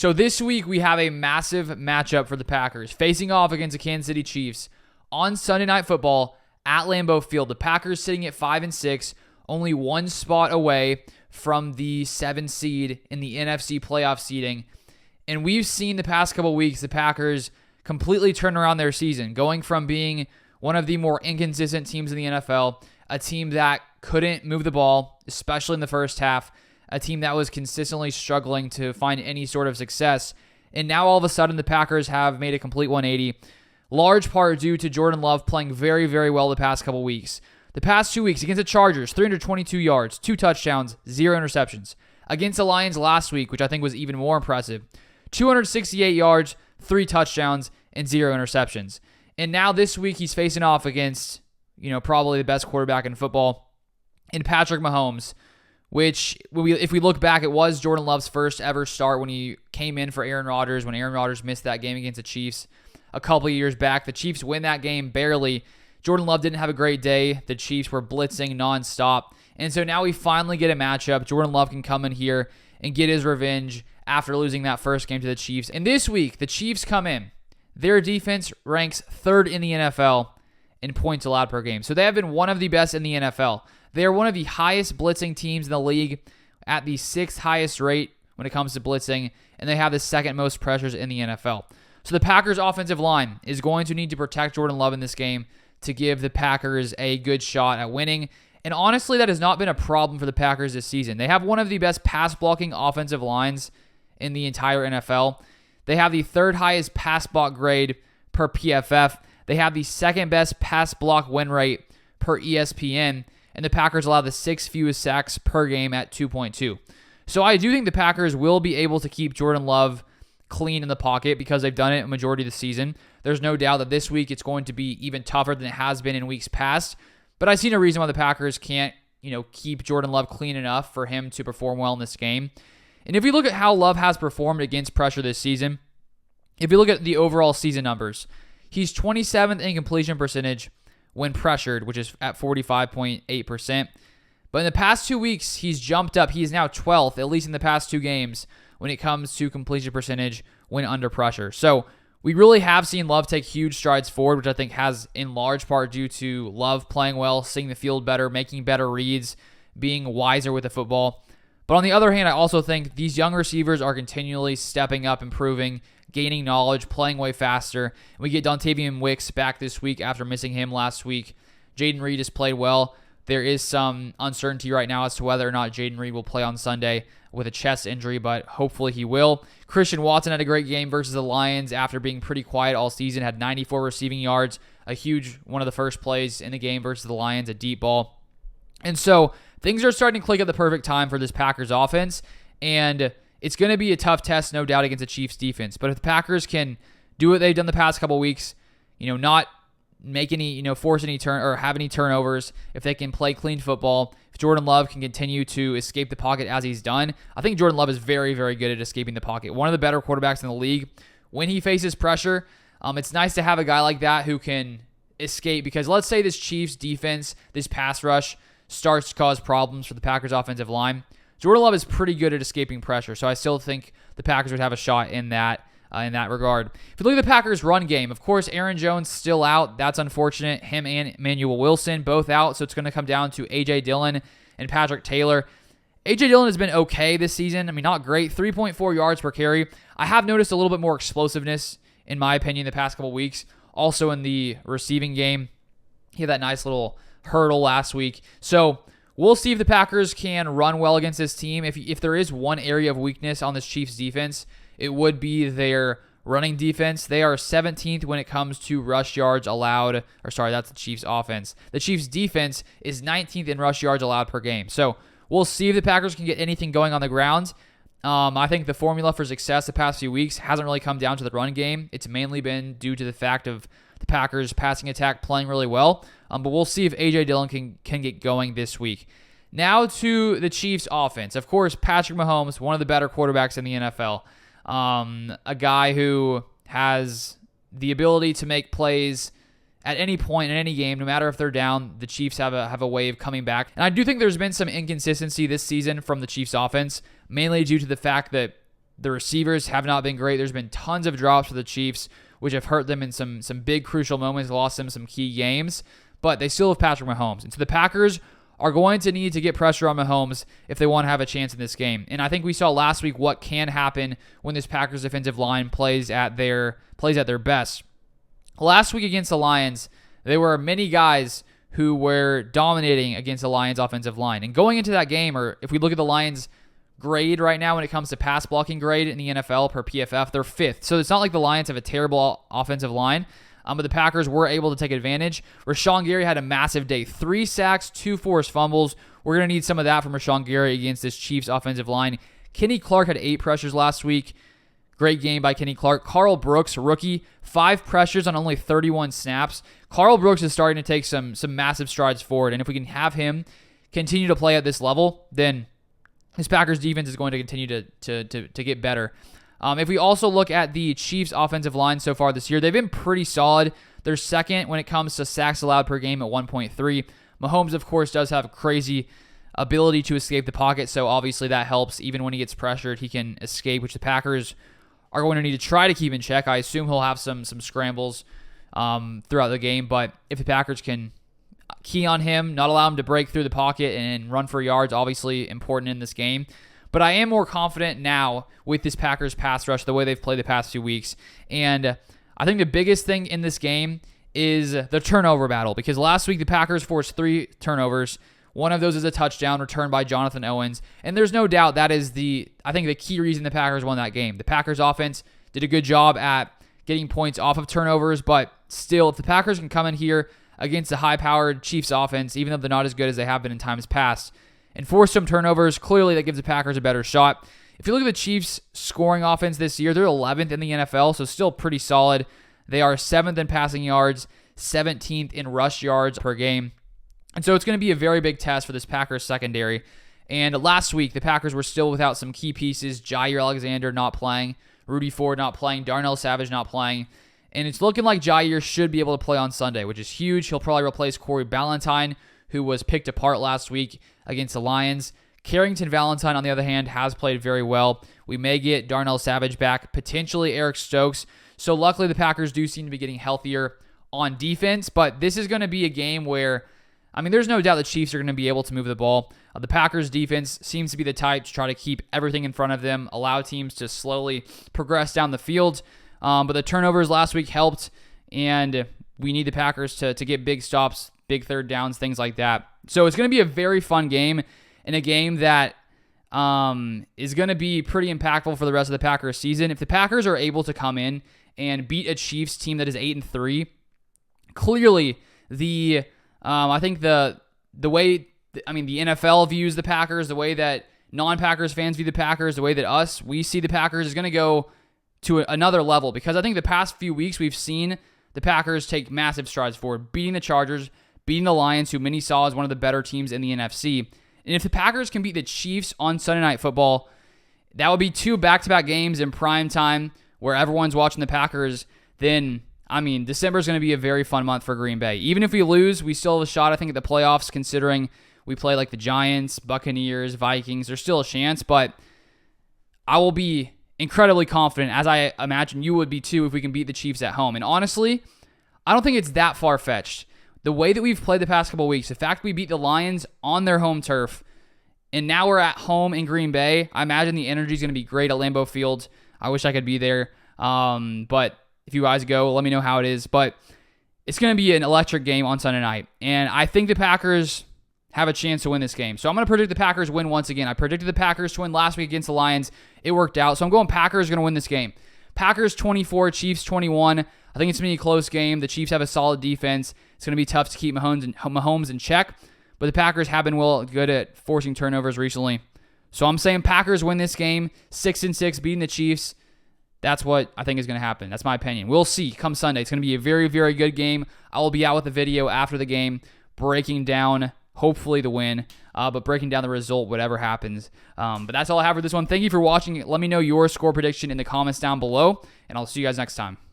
So this week we have a massive matchup for the Packers facing off against the Kansas City Chiefs on Sunday Night Football at Lambeau Field. The Packers sitting at 5-6, only one spot away from the 7 seed in the NFC playoff seeding. And we've seen the past couple weeks the Packers completely turn around their season, going from being one of the more inconsistent teams in the NFL, a team that couldn't move the ball, especially in the first half, a team that was consistently struggling to find any sort of success. And now all of a sudden the Packers have made a complete 180, large part due to Jordan Love playing very, very well the past couple weeks. The past 2 weeks against the Chargers, 322 yards, 2 touchdowns, 0 interceptions. Against the Lions last week, which I think was even more impressive, 268 yards, 3 touchdowns, and 0 interceptions. And now this week he's facing off against, probably the best quarterback in football in Patrick Mahomes, which, if we look back, it was Jordan Love's first ever start when he came in for Aaron Rodgers, when Aaron Rodgers missed that game against the Chiefs a couple of years back. The Chiefs win that game barely. Jordan Love didn't have a great day. The Chiefs were blitzing nonstop. And so now we finally get a matchup. Jordan Love can come in here and get his revenge after losing that first game to the Chiefs. And this week, the Chiefs come in. Their defense ranks 3rd in the NFL in points allowed per game. So they have been one of the best in the NFL. They are one of the highest blitzing teams in the league at the 6th highest rate when it comes to blitzing, and they have the 2nd most pressures in the NFL. So the Packers' offensive line is going to need to protect Jordan Love in this game to give the Packers a good shot at winning. And honestly, that has not been a problem for the Packers this season. They have one of the best pass-blocking offensive lines in the entire NFL. They have the 3rd highest pass block grade per PFF. They have the 2nd best pass block win rate per ESPN. And the Packers allow the 6th fewest sacks per game at 2.2. So I do think the Packers will be able to keep Jordan Love clean in the pocket because they've done it a majority of the season. There's no doubt that this week it's going to be even tougher than it has been in weeks past. But I see no reason why the Packers can't, keep Jordan Love clean enough for him to perform well in this game. And if we look at how Love has performed against pressure this season, if you look at the overall season numbers, he's 27th in completion percentage when pressured, which is at 45.8%. But in the past 2 weeks, he's jumped up. He is now 12th, at least in the past 2 games, when it comes to completion percentage when under pressure. So we really have seen Love take huge strides forward, which I think has in large part due to Love playing well, seeing the field better, making better reads, being wiser with the football. But on the other hand, I also think these young receivers are continually stepping up, improving, gaining knowledge, playing way faster. We get Dontavian Wicks back this week after missing him last week. Jaden Reed has played well. There is some uncertainty right now as to whether or not Jaden Reed will play on Sunday with a chest injury, but hopefully he will. Christian Watson had a great game versus the Lions after being pretty quiet all season, had 94 receiving yards, a huge one of the first plays in the game versus the Lions, a deep ball. And so things are starting to click at the perfect time for this Packers offense, and it's going to be a tough test, no doubt, against the Chiefs defense. But if the Packers can do what they've done the past couple weeks, not make any, force any or have any turnovers, if they can play clean football, if Jordan Love can continue to escape the pocket as he's done, I think Jordan Love is very, very good at escaping the pocket. One of the better quarterbacks in the league. When he faces pressure, it's nice to have a guy like that who can escape, because let's say this Chiefs defense, this pass rush, starts to cause problems for the Packers offensive line. Jordan Love is pretty good at escaping pressure, so I still think the Packers would have a shot in that regard. If you look at the Packers' run game, of course, Aaron Jones still out. That's unfortunate. Him and Emmanuel Wilson both out, so it's going to come down to A.J. Dillon and Patrick Taylor. A.J. Dillon has been okay this season. Not great. 3.4 yards per carry. I have noticed a little bit more explosiveness, in my opinion, the past couple weeks. Also in the receiving game, he had that nice little hurdle last week. So we'll see if the Packers can run well against this team. If there is one area of weakness on this Chiefs defense, it would be their running defense. They are 17th when it comes to rush yards allowed. That's the Chiefs offense. The Chiefs defense is 19th in rush yards allowed per game. So we'll see if the Packers can get anything going on the ground. I think the formula for success the past few weeks hasn't really come down to the run game. It's mainly been due to the fact of the Packers passing attack playing really well. But we'll see if A.J. Dillon can get going this week. Now to the Chiefs offense. Of course, Patrick Mahomes, one of the better quarterbacks in the NFL. A guy who has the ability to make plays at any point in any game, no matter if they're down. The Chiefs have a way of coming back. And I do think there's been some inconsistency this season from the Chiefs offense, mainly due to the fact that The receivers have not been great. There's been tons of drops for the Chiefs, which have hurt them in some big crucial moments, lost them some key games, but they still have Patrick Mahomes. And so the Packers are going to need to get pressure on Mahomes if they want to have a chance in this game. And I think we saw last week what can happen when this Packers defensive line plays at their best. Last week against the Lions, there were many guys who were dominating against the Lions offensive line. And going into that game, or if we look at the Lions grade right now when it comes to pass blocking grade in the NFL per PFF, they're 5th. So it's not like the Lions have a terrible offensive line, but the Packers were able to take advantage. Rashawn Gary had a massive day. 3 sacks, 2 forced fumbles. We're going to need some of that from Rashawn Gary against this Chiefs offensive line. Kenny Clark had 8 pressures last week. Great game by Kenny Clark. Carl Brooks, rookie, 5 pressures on only 31 snaps. Carl Brooks is starting to take some massive strides forward, and if we can have him continue to play at this level, then this Packers defense is going to continue to get better. If we also look at the Chiefs offensive line so far this year, they've been pretty solid. They're second when it comes to sacks allowed per game at 1.3. Mahomes, of course, does have a crazy ability to escape the pocket, so obviously that helps. Even when he gets pressured, he can escape, which the Packers are going to need to try to keep in check. I assume he'll have some scrambles throughout the game, but if the Packers can key on him, not allow him to break through the pocket and run for yards, obviously important in this game. But I am more confident now with this Packers pass rush, the way they've played the past few weeks. And I think the biggest thing in this game is the turnover battle, because last week the Packers forced 3 turnovers. One of those is a touchdown returned by Jonathan Owens. And there's no doubt that is the key reason the Packers won that game. The Packers offense did a good job at getting points off of turnovers, but still, if the Packers can come in here against a high-powered Chiefs offense, even though they're not as good as they have been in times past, and force some turnovers, clearly that gives the Packers a better shot. If you look at the Chiefs' scoring offense this year, they're 11th in the NFL, so still pretty solid. They are 7th in passing yards, 17th in rush yards per game. And so it's going to be a very big test for this Packers secondary. And last week, the Packers were still without some key pieces. Jair Alexander not playing, Rudy Ford not playing, Darnell Savage not playing. And it's looking like Jair should be able to play on Sunday, which is huge. He'll probably replace Corey Ballantyne, who was picked apart last week against the Lions. Carrington Valentine, on the other hand, has played very well. We may get Darnell Savage back, potentially Eric Stokes. So luckily the Packers do seem to be getting healthier on defense, but this is going to be a game where, there's no doubt the Chiefs are going to be able to move the ball. The Packers defense seems to be the type to try to keep everything in front of them, allow teams to slowly progress down the field. But the turnovers last week helped, and we need the Packers to get big stops, big third downs, things like that. So it's going to be a very fun game, and a game that is going to be pretty impactful for the rest of the Packers season. If the Packers are able to come in and beat a Chiefs team that is 8-3, clearly I think the way the NFL views the Packers, the way that non-Packers fans view the Packers, the way that we see the Packers is going to go to another level, because I think the past few weeks we've seen the Packers take massive strides forward, beating the Chargers, beating the Lions, who many saw as one of the better teams in the NFC. And if the Packers can beat the Chiefs on Sunday Night Football, that would be 2 back-to-back games in prime time where everyone's watching the Packers. Then, December is going to be a very fun month for Green Bay. Even if we lose, we still have a shot, I think, at the playoffs, considering we play like the Giants, Buccaneers, Vikings. There's still a chance, but I will be incredibly confident, as I imagine you would be too, if we can beat the Chiefs at home. And honestly, I don't think it's that far-fetched. The way that we've played the past couple of weeks, the fact we beat the Lions on their home turf, and now we're at home in Green Bay, I imagine the energy is going to be great at Lambeau Field. I wish I could be there. But if you guys go, let me know how it is. But it's going to be an electric game on Sunday night. And I think the Packers have a chance to win this game. So I'm going to predict the Packers win once again. I predicted the Packers to win last week against the Lions. It worked out. So I'm going Packers going to win this game. Packers 24, Chiefs 21. I think it's going to be a close game. The Chiefs have a solid defense. It's going to be tough to keep Mahomes in check. But the Packers have been good at forcing turnovers recently. So I'm saying Packers win this game, 6-6, beating the Chiefs. That's what I think is going to happen. That's my opinion. We'll see come Sunday. It's going to be a very, very good game. I will be out with a video after the game breaking down, hopefully, the win, but breaking down the result, whatever happens. But that's all I have for this one. Thank you for watching. Let me know your score prediction in the comments down below, and I'll see you guys next time.